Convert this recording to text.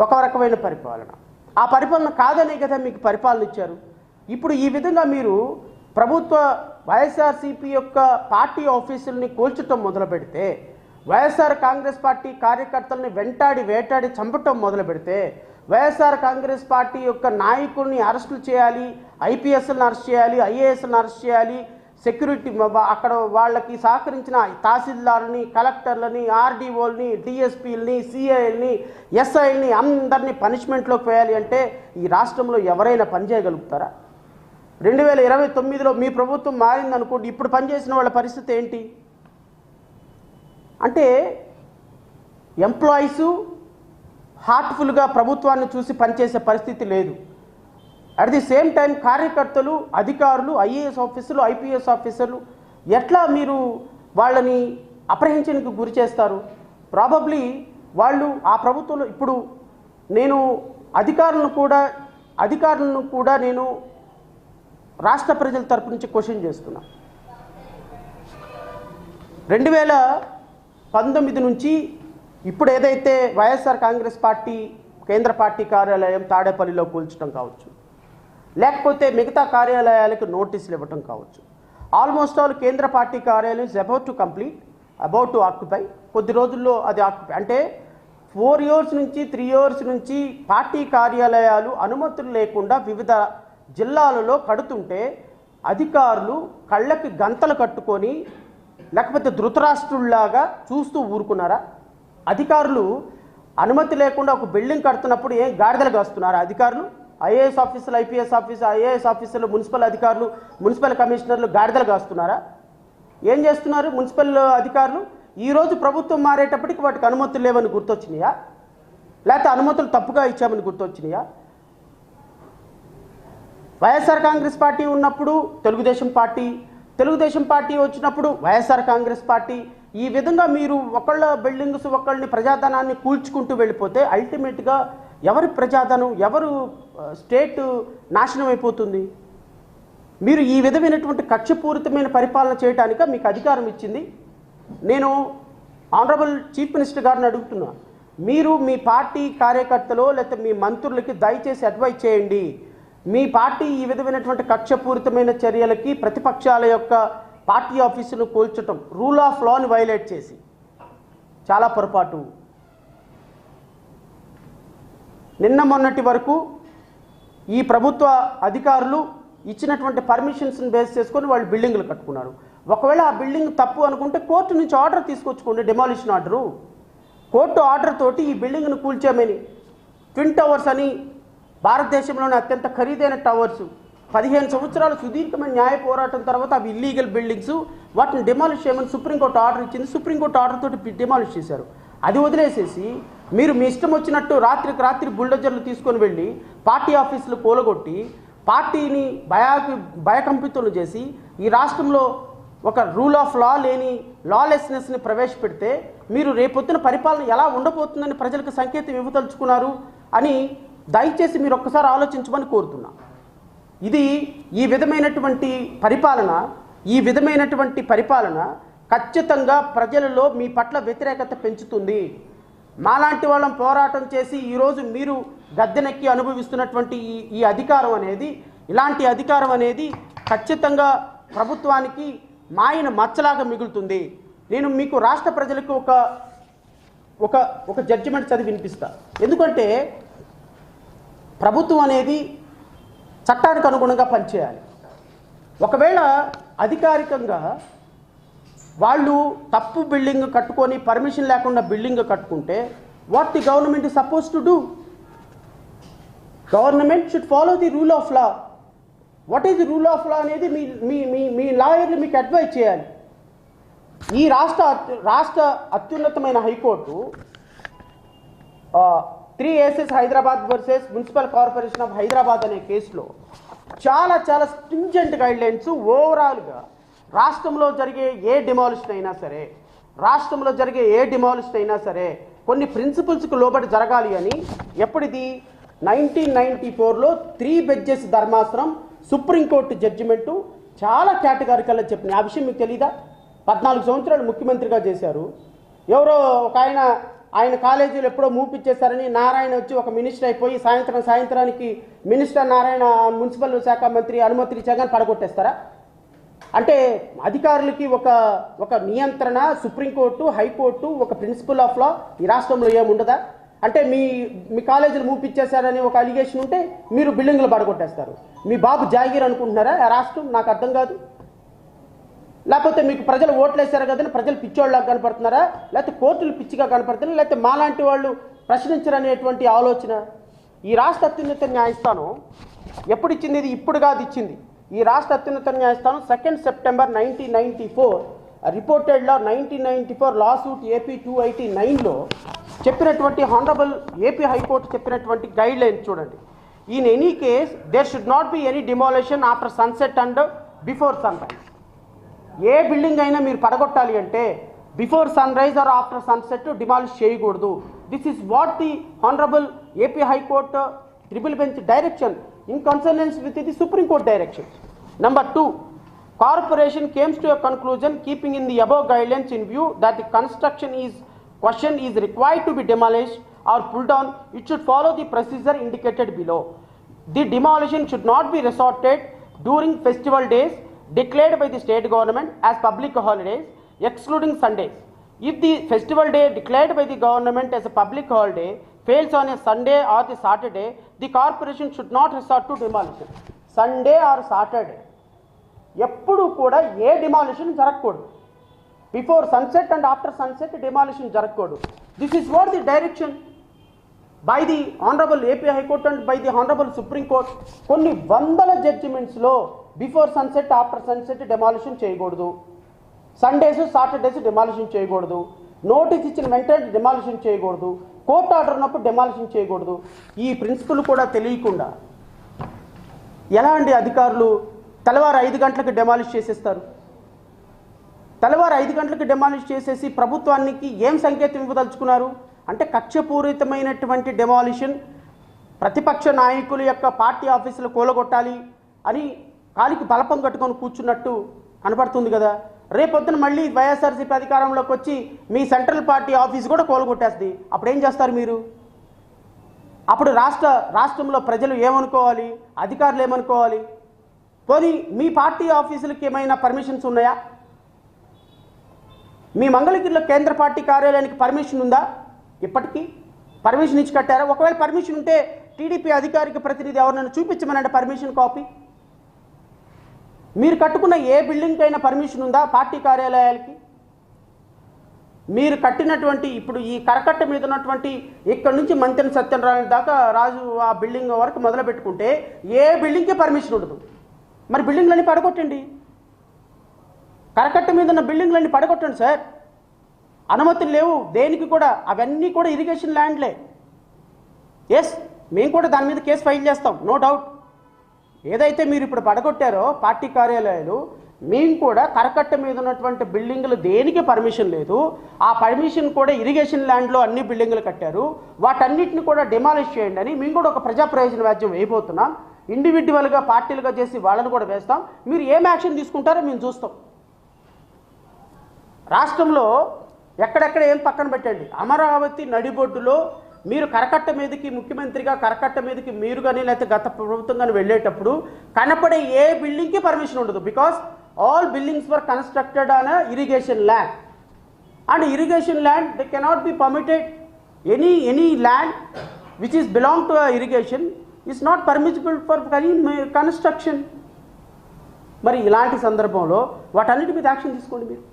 ఒక రకమైన పరిపాలన. ఆ పరిపాలన కాదనే కదా మీకు పరిపాలన ఇచ్చారు. ఇప్పుడు ఈ విధంగా మీరు ప్రభుత్వ వైఎస్ఆర్సీపీ యొక్క పార్టీ ఆఫీసుల్ని కూల్చటం మొదలు పెడితే, వైఎస్ఆర్ కాంగ్రెస్ పార్టీ కార్యకర్తల్ని వేటాడి చంపటం మొదలు పెడితే, వైఎస్ఆర్ కాంగ్రెస్ పార్టీ యొక్క నాయకుల్ని అరెస్టులు చేయాలి, ఐపీఎస్లను అరెస్ట్ చేయాలి, ఐఏఎస్లను అరెస్ట్ చేయాలి, సెక్యూరిటీ అక్కడ వాళ్ళకి సహకరించిన తహసీల్దార్ని, కలెక్టర్లని, ఆర్డీఓల్ని, డిఎస్పీలని, సిఐల్ని, ఎస్ఐల్ని అందరినీ పనిష్మెంట్లోకి వేయాలి అంటే ఈ రాష్ట్రంలో ఎవరైనా పనిచేయగలుగుతారా? 2029లో మీ ప్రభుత్వం మారిందనుకోండి, ఇప్పుడు పనిచేసిన వాళ్ళ పరిస్థితి ఏంటి అంటే ఎంప్లాయీసు హార్ట్ఫుల్గా ప్రభుత్వాన్ని చూసి పనిచేసే పరిస్థితి లేదు. అట్ ది సేమ్ టైం కార్యకర్తలు, అధికారులు, ఐఏఎస్ ఆఫీసర్లు, ఐపీఎస్ ఆఫీసర్లు ఎట్లా మీరు వాళ్ళని అప్రహెన్షన్కి గురి చేస్తారు? ప్రాబబ్లీ వాళ్ళు ఆ ప్రభుత్వంలో ఇప్పుడు నేను అధికారులను కూడా నేను రాష్ట్ర ప్రజల తరపు నుంచి క్వశ్చన్ చేస్తున్నా. 2019 నుంచి ఇప్పుడు ఏదైతే వైఎస్ఆర్ కాంగ్రెస్ పార్టీ కేంద్ర పార్టీ కార్యాలయం తాడేపల్లిలో కూల్చడం కావచ్చు, లేకపోతే మిగతా కార్యాలయాలకు నోటీసులు ఇవ్వటం కావచ్చు, ఆల్మోస్ట్ ఆల్ కేంద్ర పార్టీ కార్యాలయం ఇస్ అబౌట్ టు ఆక్యుపై. కొద్ది రోజుల్లో అది ఆక్యుపై అంటే 4 years నుంచి 3 years నుంచి పార్టీ కార్యాలయాలు అనుమతులు లేకుండా వివిధ జిల్లాలలో కడుతుంటే అధికారులు కళ్ళకి గంతలు కట్టుకొని లేకపోతే ధృతరాష్ట్రుల్లాగా చూస్తూ ఊరుకున్నారా? అధికారులు అనుమతి లేకుండా ఒక బిల్డింగ్ కడుతున్నప్పుడు ఏం గాడిదలు కాస్తున్నారా అధికారులు? ఐఏఎస్ ఆఫీసర్లు, ఐపీఎస్ ఆఫీసర్, ఐఏఎస్ ఆఫీసర్లు, మున్సిపల్ అధికారులు, మున్సిపల్ కమిషనర్లు గాడిదలు కాస్తున్నారా? ఏం చేస్తున్నారు మున్సిపల్ అధికారులు? ఈరోజు ప్రభుత్వం మారేటప్పటికి వాటికి అనుమతులు లేవని గుర్తొచ్చినాయా? లేకపోతే అనుమతులు తప్పుగా ఇచ్చామని గుర్తొచ్చినాయా? వైఎస్ఆర్ కాంగ్రెస్ పార్టీ ఉన్నప్పుడు తెలుగుదేశం పార్టీ వచ్చినప్పుడు వైఎస్ఆర్ కాంగ్రెస్ పార్టీ, ఈ విధంగా మీరు ఒకళ్ళ బిల్డింగ్స్ ఒకళ్ళని ప్రజాధనాన్ని కూల్చుకుంటూ వెళ్ళిపోతే అల్టిమేట్గా ఎవరి ప్రజాధనం, ఎవరు స్టేట్ నాశనం అయిపోతుంది. మీరు ఈ విధమైనటువంటి కక్షపూరితమైన పరిపాలన చేయడానిక మీకు అధికారం ఇచ్చింది? నేను ఆనరబుల్ చీఫ్ మినిస్టర్ గారిని అడుగుతున్నా, మీరు మీ పార్టీ కార్యకర్తలు లేకపోతే మీ మంత్రులకి దయచేసి అడ్వైజ్ చేయండి. మీ పార్టీ ఈ విధమైనటువంటి కక్షపూరితమైన చర్యలకి ప్రతిపక్షాల యొక్క పార్టీ ఆఫీసును కూల్చటం, రూల్ ఆఫ్ లాని వైలేట్ చేసి చాలా పొరపాటు. నిన్న మొన్నటి వరకు ఈ ప్రభుత్వ అధికారులు ఇచ్చినటువంటి పర్మిషన్స్ని బేస్ చేసుకొని వాళ్ళు బిల్డింగ్లు కట్టుకున్నారు. ఒకవేళ ఆ బిల్డింగ్ తప్పు అనుకుంటే కోర్టు నుంచి ఆర్డర్ తీసుకొచ్చుకోండి, డెమాలిషన్ ఆర్డరు. కోర్టు ఆర్డర్ తోటి ఈ బిల్డింగ్ను కూల్చామని, ట్విన్ టవర్స్ అని భారతదేశంలోని అత్యంత ఖరీదైన టవర్స్, 15 సంవత్సరాల సుదీర్ఘమైన న్యాయ పోరాటం తర్వాత అవి ఇల్లీగల్ బిల్డింగ్స్, వాటిని డిమాలిష్ చేయమని సుప్రీంకోర్టు ఆర్డర్ ఇచ్చింది. సుప్రీంకోర్టు ఆర్డర్ తోటి డిమాలిష్ చేశారు. అది వదిలేసేసి మీరు మీ ఇష్టం వచ్చినట్టు రాత్రికి రాత్రి బుల్డోజర్లు తీసుకొని వెళ్ళి పార్టీ ఆఫీసులు కూలగొట్టి పార్టీని భయకంపితులు చేసి ఈ రాష్ట్రంలో ఒక రూల్ ఆఫ్ లా లేని లాలెస్నెస్ని ప్రవేశపెడితే మీరు రేపొద్దున పరిపాలన ఎలా ఉండబోతుందని ప్రజలకు సంకేతం ఇవ్వదలుచుకున్నారు అని దయచేసి మీరు ఒక్కసారి ఆలోచించమని కోరుతున్నా. ఈ విధమైనటువంటి పరిపాలన ఖచ్చితంగా ప్రజలలో మీ పట్ల వ్యతిరేకత పెంచుతుంది. మాలాంటి వాళ్ళం పోరాటం చేసి ఈరోజు మీరు గద్దెనెక్కి అనుభవిస్తున్నటువంటి ఈ అధికారం అనేది, ఇలాంటి అధికారం అనేది ఖచ్చితంగా ప్రభుత్వానికి మాయన మచ్చలాగా మిగులుతుంది. నేను మీకు రాష్ట్ర ప్రజలకు ఒక జడ్జిమెంట్ చదివి వినిపిస్తా. ఎందుకంటే ప్రభుత్వం అనేది చట్టానికి అనుగుణంగా పనిచేయాలి. ఒకవేళ అధికారికంగా వాళ్ళు తప్పు బిల్డింగ్ కట్టుకొని పర్మిషన్ లేకుండా బిల్డింగ్ కట్టుకుంటే what the government is suppose to do? Government should follow the rule of law. What is the rule of law అనేది మీ లాయర్లు మీకు అడ్వైజ్ చేయాలి. ఈ రాష్ట్ర అత్యున్నతమైన high court 3 ACs Hyderabad versus municipal corporation of Hyderabad అనే కేసులో చాలా స్ట్రింజెంట్ గైడ్లైన్స్ ఓవరాల్గా రాష్ట్రంలో జరిగే ఏ డిమాలిషన్ అయినా సరే కొన్ని ప్రిన్సిపల్స్కి లోబడి జరగాలి అని ఎప్పటిది 1994లో 3 benches ధర్మాసనం సుప్రీంకోర్టు జడ్జిమెంటు చాలా కేటగారికల్గా చెప్పింది. ఆ విషయం మీకు తెలీదా? 14 సంవత్సరాలు ముఖ్యమంత్రిగా చేశారు. ఎవరో ఒక ఆయన ఆయన కాలేజీలు ఎప్పుడో మూపిచ్చేశారని నారాయణ వచ్చి ఒక మినిస్టర్ అయిపోయి సాయంత్రానికి మినిస్టర్ నారాయణ మున్సిపల్ శాఖ మంత్రి అనుమతి ఇచ్చాక పడగొట్టేస్తారా? అంటే అధికారులకి ఒక నియంత్రణ, సుప్రీంకోర్టు, హైకోర్టు, ఒక ప్రిన్సిపల్ ఆఫ్ లా ఈ రాష్ట్రంలో ఏముండదా? అంటే మీ కాలేజీలు మూపిచ్చేశారని ఒక అలిగేషన్ ఉంటే మీరు బిల్డింగ్లు పడగొట్టేస్తారు. మీ బాబు జాగీర్ అనుకుంటున్నారా ఆ రాష్ట్రం? నాకు అర్థం కాదు. లేకపోతే మీకు ప్రజలు ఓట్లేశారు కదని ప్రజలు పిచ్చోళ్ళలాగా కనపడుతున్నారా? లేకపోతే కోర్టులు పిచ్చిగా కనపడుతున్నారా? లేకపోతే మాలాంటి వాళ్ళు ప్రశ్నించరనేటువంటి ఆలోచన? ఈ రాష్ట్ర అత్యున్నత న్యాయస్థానం ఎప్పుడు ఇచ్చింది? ఇది ఇప్పుడు కాదు ఇచ్చింది. ఈ రాష్ట్ర అత్యున్నత న్యాయస్థానం 2 September 1994 reported law 1994 lawsuit AP 289లో చెప్పినటువంటి హానరబుల్ ఏపీ హైకోర్టు చెప్పినటువంటి గైడ్ లైన్స్ చూడండి. In any case there should not be any demolition after sunset and before sunrise. ఏ బిల్డింగ్ అయినా మీరు పడగొట్టాలి అంటే before sunrise or after sunset demolish చేయకూడదు. This is what the honourable AP high court triple bench direction in consonance with the Supreme Court directions. Number 2, corporation came to a conclusion keeping in the above guidelines in view that the construction is required to be demolished or pulled down. It should follow the procedure indicated below. The demolition should not be resorted during festival days declared by the state government as public holidays, excluding Sundays. If the festival day declared by the government as a public holiday fails on a Sunday or the Saturday, the corporation should not resort to demolition. Sunday or Saturday ఎప్పుడు కూడా ఏ demolition జరగకూడదు. Before sunset and after sunset demolition జరగకూడదు. This is what the direction by the honourable AP high court and by the honourable supreme court. కొన్ని వందల జడ్జిమెంట్స్లో before sunset after sunset demolition చేయకూడదు, Sundays Saturdays demolition చేయకూడదు, notice ఇచ్చిన వెంటనే demolition చేయకూడదు, court order ఉన్నప్పుడు డిమాలిషన్ చేయకూడదు. ఈ ప్రిన్సిపల్ కూడా తెలియకుండా ఎలా అండి అధికారులు తెల్లవారు 5 గంటలకు డిమాలిష్ చేసేస్తారు? తెల్లవారు 5 గంటలకు డిమాలిష్ చేసేసి ప్రభుత్వానికి ఏం సంకేతం ఇవ్వదలుచుకున్నారు అంటే కక్షపూరితమైనటువంటి డిమాలిషన్, ప్రతిపక్ష నాయకుల యొక్క పార్టీ ఆఫీసులు కూలగొట్టాలి అని కాలికి బలపం కట్టుకొని కూర్చున్నట్టు కనపడుతుంది కదా. రేపొద్దున మళ్ళీ వైఎస్ఆర్సీపీ అధికారంలోకి వచ్చి మీ సెంట్రల్ పార్టీ ఆఫీస్ కూడా కూలగొట్టేస్తుంది. అప్పుడు ఏం చేస్తారు మీరు? అప్పుడు రాష్ట్రంలో ప్రజలు ఏమనుకోవాలి, అధికారులు ఏమనుకోవాలి? పోనీ మీ పార్టీ ఆఫీసులకి ఏమైనా పర్మిషన్స్ ఉన్నాయా? మీ మంగళగిరిలో కేంద్ర పార్టీ కార్యాలయానికి పర్మిషన్ ఉందా? ఇప్పటికీ పర్మిషన్ ఇచ్చి కట్టారా? ఒకవేళ పర్మిషన్ ఉంటే టీడీపీ అధికారిక ప్రతినిధి ఎవరినైనా చూపించమనంటే పర్మిషన్ కాపీ. మీరు కట్టుకున్న ఏ బిల్డింగ్కి అయినా పర్మిషన్ ఉందా? పార్టీ కార్యాలయాలకి మీరు కట్టినటువంటి ఇప్పుడు ఈ కరకట్ట మీద ఉన్నటువంటి ఇక్కడ నుంచి మంతెన సత్యనారాయణ దాకా రాజు ఆ బిల్డింగ్ వరకు మొదలు పెట్టుకుంటే ఏ బిల్డింగ్కి పర్మిషన్ ఉండదు. మరి బిల్డింగ్లన్నీ పడగొట్టండి. కరకట్ట మీద ఉన్న బిల్డింగ్లన్నీ పడగొట్టండి సార్. అనుమతులు లేవు దేనికి కూడా, అవన్నీ కూడా ఇరిగేషన్ ల్యాండ్లే. ఎస్, మేము కూడా దాని మీద కేసు ఫైల్ చేస్తాం, నో డౌట్. ఏదైతే మీరు ఇప్పుడు పడగొట్టారో పార్టీ కార్యాలయాలు, మేము కూడా కరకట్ట మీద ఉన్నటువంటి బిల్డింగులు దేనికి పర్మిషన్ లేదు. ఆ పర్మిషన్ కూడా ఇరిగేషన్ ల్యాండ్లో అన్ని బిల్డింగులు కట్టారు, వాటన్నిటిని కూడా డిమాలిష్ చేయండి అని మేము కూడా ఒక ప్రజా ప్రయోజన వ్యాజ్యం వేయబోతున్నాం. ఇండివిజువల్గా పార్టీలుగా చేసి వాళ్ళని కూడా వేస్తాం. మీరు ఏం యాక్షన్ తీసుకుంటారో మేము చూస్తాం. రాష్ట్రంలో ఎక్కడెక్కడ ఏం పక్కన పెట్టండి, అమరావతి నడిబొడ్డులో మీరు కరకట్ట మీదకి ముఖ్యమంత్రిగా కరకట్ట మీదకి మీరు కానీ లేకపోతే గత ప్రభుత్వం కానీ వెళ్ళేటప్పుడు కనపడే ఏ బిల్డింగ్కి పర్మిషన్ ఉండదు. Because all buildings were constructed on irrigation land and irrigation land they cannot be permitted. Any land which is belong to irrigation is not permissible for construction. మరి ఇలాంటి సందర్భంలో వాటన్నిటి మీద యాక్షన్ తీసుకోండి మీరు.